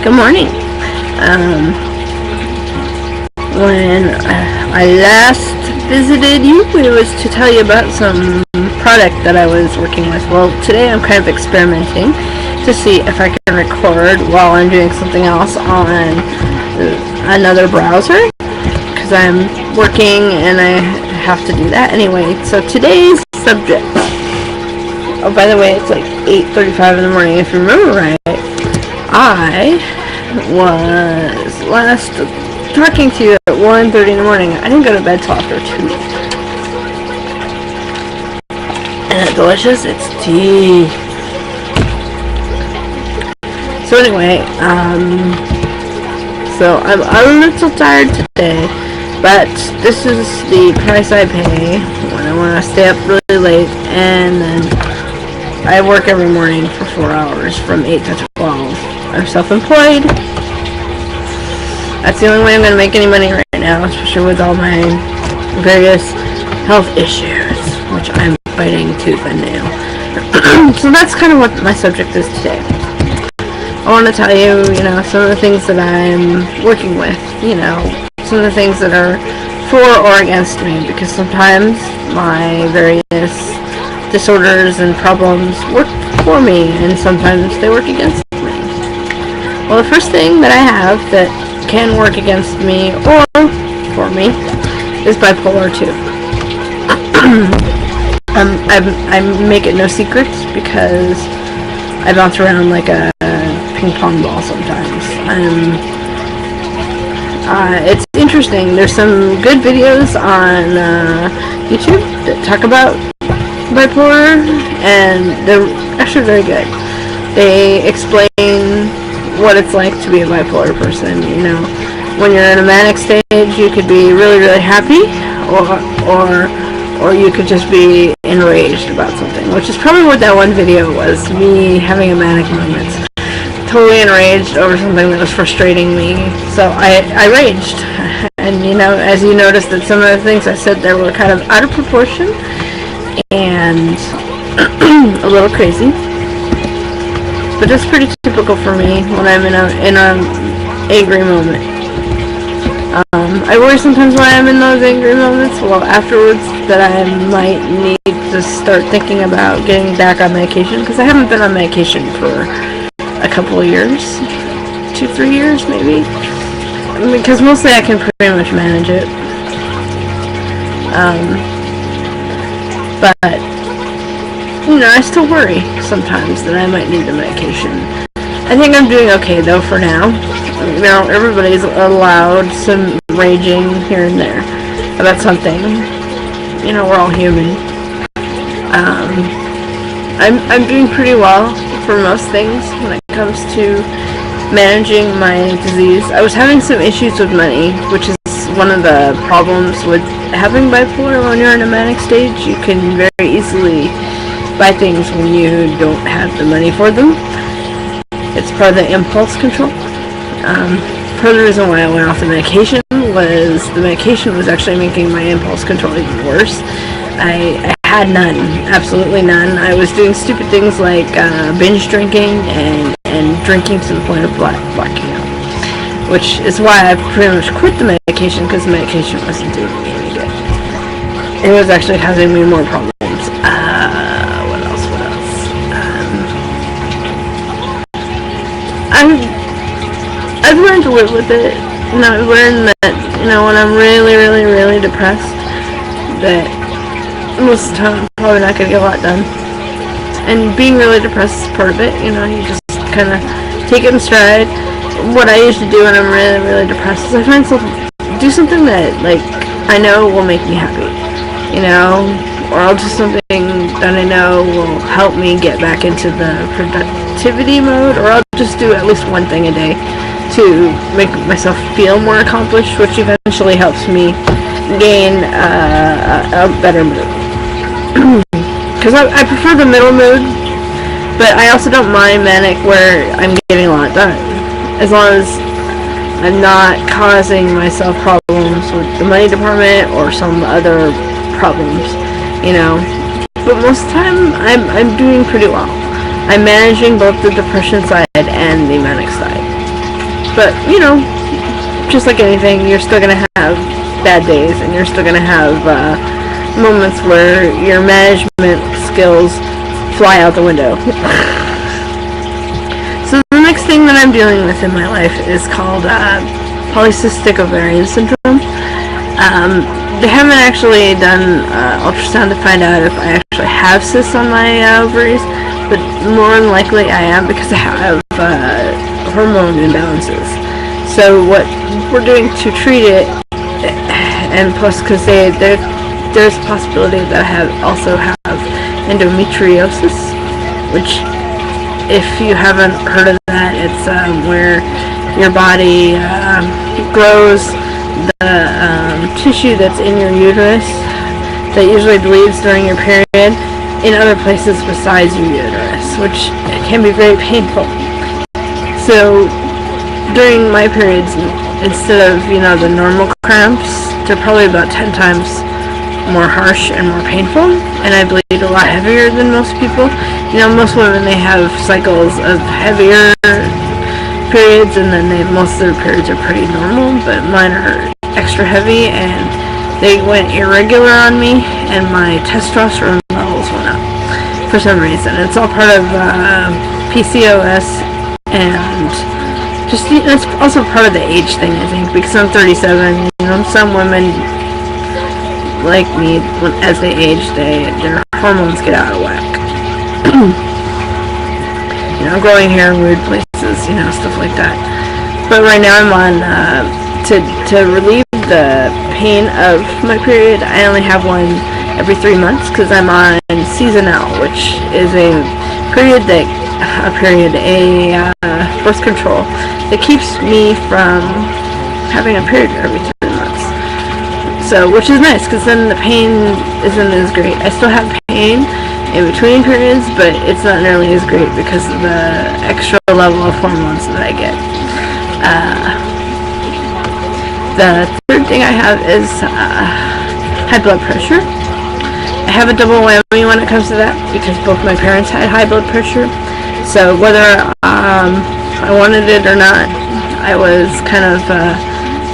Good morning. When I last visited you, it was to tell you about some product that I was working with. Well, today I'm kind of experimenting to see if I can record while I'm doing something else on another browser, because I'm working and I have to do that anyway. So today's subject, oh, by the way, it's like 8:35 in the morning. If you remember right, I was last talking to you at 1:30 in the morning. I didn't go to bed till after 2. And it's delicious. It's tea. So anyway, so I'm a little tired today, but this is the price I pay when I want to stay up really late, and then I work every morning for 4 hours from 8 to 12. I'm self-employed. That's the only way I'm going to make any money right now, especially with all my various health issues, which I'm fighting tooth and nail. So that's kind of what my subject is today. I want to tell you, some of the things that I'm working with, some of the things that are for or against me, because sometimes my various disorders and problems work for me, and sometimes they work against me. Well, the first thing that I have that can work against me or for me is bipolar 2. I make it no secret because I bounce around like a ping pong ball sometimes. It's interesting. There's some good videos on YouTube that talk about bipolar, and they're actually very good. They explain what it's like to be a bipolar person. When you're in a manic stage, you could be really, really happy, or you could just be enraged about something, which is probably what that one video was, me having a manic moment. Totally enraged over something that was frustrating me, so I raged. And as you noticed, that some of the things I said there were kind of out of proportion and a little crazy, but that's pretty typical for me when I'm in an angry moment. I worry sometimes when I'm in those angry moments, afterwards, that I might need to start thinking about getting back on medication, because I haven't been on medication for a couple of years, 2-3 years maybe, because mostly I can pretty much manage it. But I still worry sometimes that I might need the medication. I think I'm doing okay though for now. Everybody's allowed some raging here and there about something. We're all human. I'm doing pretty well for most things when it comes to managing my disease. I was having some issues with money, which is one of the problems with having bipolar. When you're in a manic stage, you can very easily buy things when you don't have the money for them. It's part of the impulse control. Part of the reason why I went off the medication was actually making my impulse control even worse. I had none, absolutely none. I was doing stupid things like binge drinking and drinking to the point of blacking out, which is why I pretty much quit the medication, because the medication wasn't doing me any good. It was actually causing me more problems. What else? I've learned to live with it. I've learned that, when I'm really, really, really depressed, that most of the time I'm probably not going to get a lot done. And being really depressed is part of it. You just kind of take it in stride. What I usually do when I'm really, really depressed is I find do something that, I know will make me happy. Or I'll do something that I know will help me get back into the productivity mode, or I'll just do at least one thing a day to make myself feel more accomplished, which eventually helps me gain a better mood. Because I prefer the middle mood, but I also don't mind manic where I'm getting a lot done, as long as I'm not causing myself problems with the money department or some other problems, But most of the time, I'm doing pretty well. I'm managing both the depression side and the manic side. But, just like anything, you're still going to have bad days, and you're still going to have moments where your management skills fly out the window. So the next thing that I'm dealing with in my life is called polycystic ovarian syndrome. They haven't actually done ultrasound to find out if I actually have cysts on my ovaries, but more than likely I am, because I have hormone imbalances. So what we're doing to treat it, and plus because there's a possibility that I also have endometriosis, which, if you haven't heard of that, it's where your body grows the tissue that's in your uterus that usually bleeds during your period in other places besides your uterus, which can be very painful. So during my periods, instead of the normal cramps, they're probably about 10 times more harsh and more painful, and I bleed a lot heavier than most people. Most women, they have cycles of heavier periods, and then most of their periods are pretty normal, but mine are extra heavy, and they went irregular on me, and my testosterone levels went up for some reason. It's all part of PCOS, and just it's also part of the age thing, I think, because I'm 37. Some women like me, as they age, their hormones get out of whack. Growing hair in weird places, stuff like that. But right now I'm on to relieve the pain of my period. I only have one every 3 months because I'm on seasonal, which is a birth control that keeps me from having a period every 3 months. So, which is nice, because then the pain isn't as great. I still have pain in between periods, but it's not nearly as great because of the extra level of hormones that I get. The third thing I have is high blood pressure. I have a double whammy when it comes to that, because both my parents had high blood pressure. So whether I wanted it or not, I was kind of,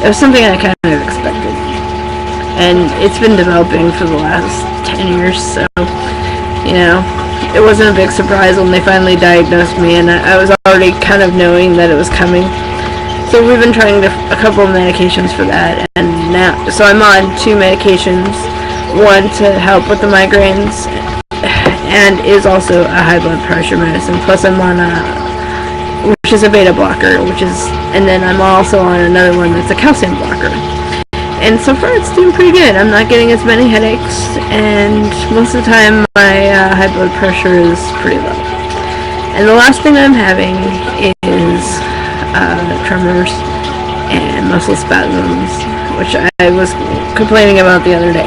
it was something I kind of expected. And it's been developing for the last 10 years, so, it wasn't a big surprise when they finally diagnosed me, and I was already kind of knowing that it was coming. So we've been trying a couple of medications for that, and so I'm on 2 medications, one to help with the migraines, and is also a high blood pressure medicine, plus I'm on which is a beta blocker, and then I'm also on another one that's a calcium blocker. And so far it's doing pretty good. I'm not getting as many headaches, and most of the time my high blood pressure is pretty low. And the last thing I'm having is tremors and muscle spasms, which I was complaining about the other day,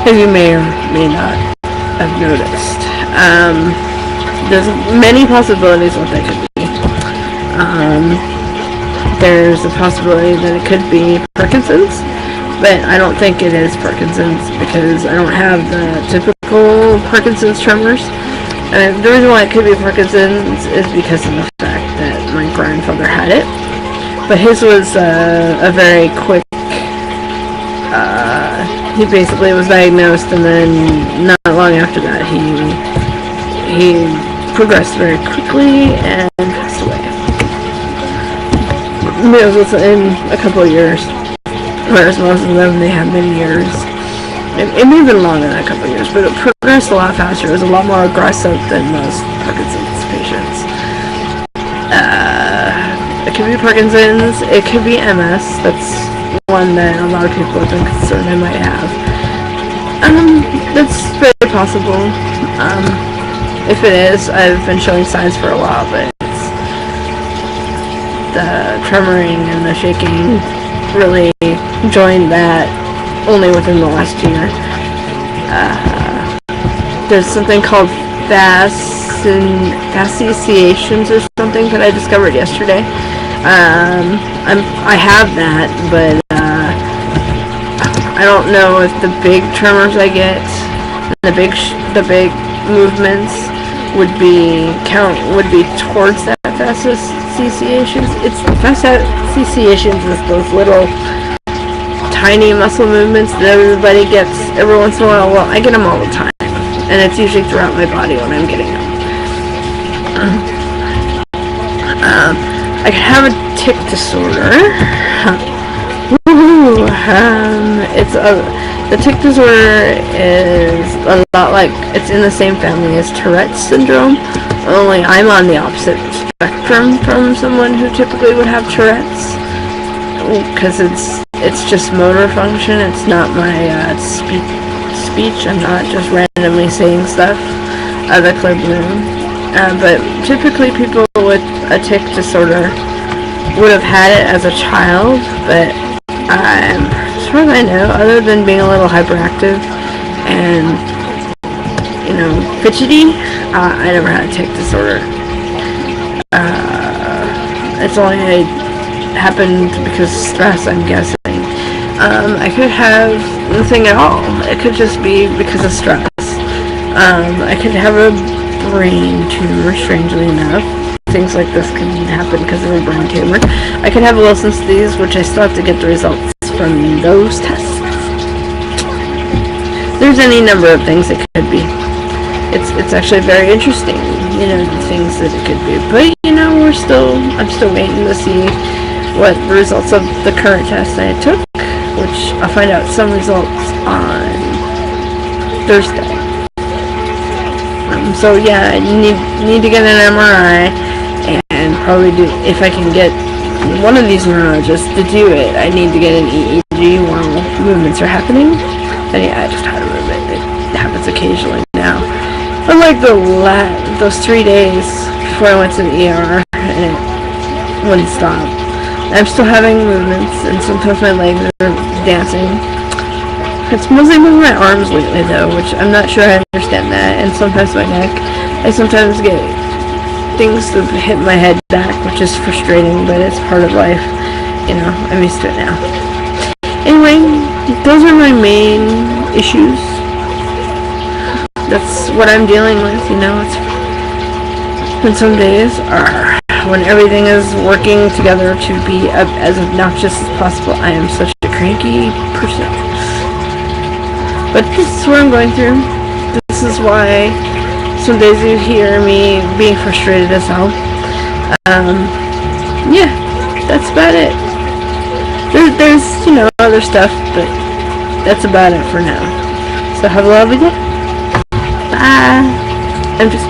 as you may or may not have noticed. There's many possibilities what that could be. There's a possibility that it could be Parkinson's, but I don't think it is Parkinson's, because I don't have the typical Parkinson's tremors. And the reason why it could be Parkinson's is because of the fact that my grandfather had it, but his was a very quick, he basically was diagnosed, and then not long after that he progressed very quickly and passed away. It was in a couple of years, whereas most of them, they have many years. It may have been longer than a couple of years, but it progressed a lot faster. It was a lot more aggressive than most Parkinson's patients. It could be Parkinson's, it could be MS. That's one that a lot of people have been concerned I might have. That's very possible. If it is, I've been showing signs for a while, but the tremoring and the shaking really joined that only within the last year. There's something called fasciations or something that I discovered yesterday. I have that, but I don't know if the big tremors I get, and the big movements, would be towards that fast associations. It's fast associations is those little tiny muscle movements that everybody gets every once in a while. Well, I get them all the time, and it's usually throughout my body when I'm getting them. I can have a tic disorder. The tic disorder is a lot like, it's in the same family as Tourette's syndrome, only I'm on the opposite spectrum from someone who typically would have Tourette's, because it's just motor function. It's not my speech. I'm not just randomly saying stuff out of the clear blue. But typically people with a tic disorder would have had it as a child, but as far as I know, other than being a little hyperactive and, fidgety, I never had a tic disorder. It's only happened because of stress, I'm guessing. I could have nothing at all. It could just be because of stress. I could have a brain tumor, strangely enough. Things like this can happen because of a brain tumor. I could have Wilson's disease, which I still have to get the results from those tests. There's any number of things it could be. It's actually very interesting, the things that it could be. But I'm still waiting to see what the results of the current test I took, which I'll find out some results on Thursday. So yeah, I need to get an MRI and probably do, if I can get one of these neurologists to do it, I need to get an EEG while movements are happening. And yeah, I just had a movement. It happens occasionally now. Unlike those 3 days before I went to the ER and it wouldn't stop. I'm still having movements, and sometimes my legs are dancing. It's mostly with my arms lately, though, which I'm not sure I understand that, and sometimes my neck. I sometimes get things that hit my head back, which is frustrating, but it's part of life. I'm used to it now. Anyway, those are my main issues. That's what I'm dealing with, and some days are when everything is working together to be as obnoxious as possible. I am such a cranky person. But this is what I'm going through. This is why some days you hear me being frustrated as hell. Yeah, that's about it. There's other stuff, but that's about it for now. So have a lovely day. Bye. I'm just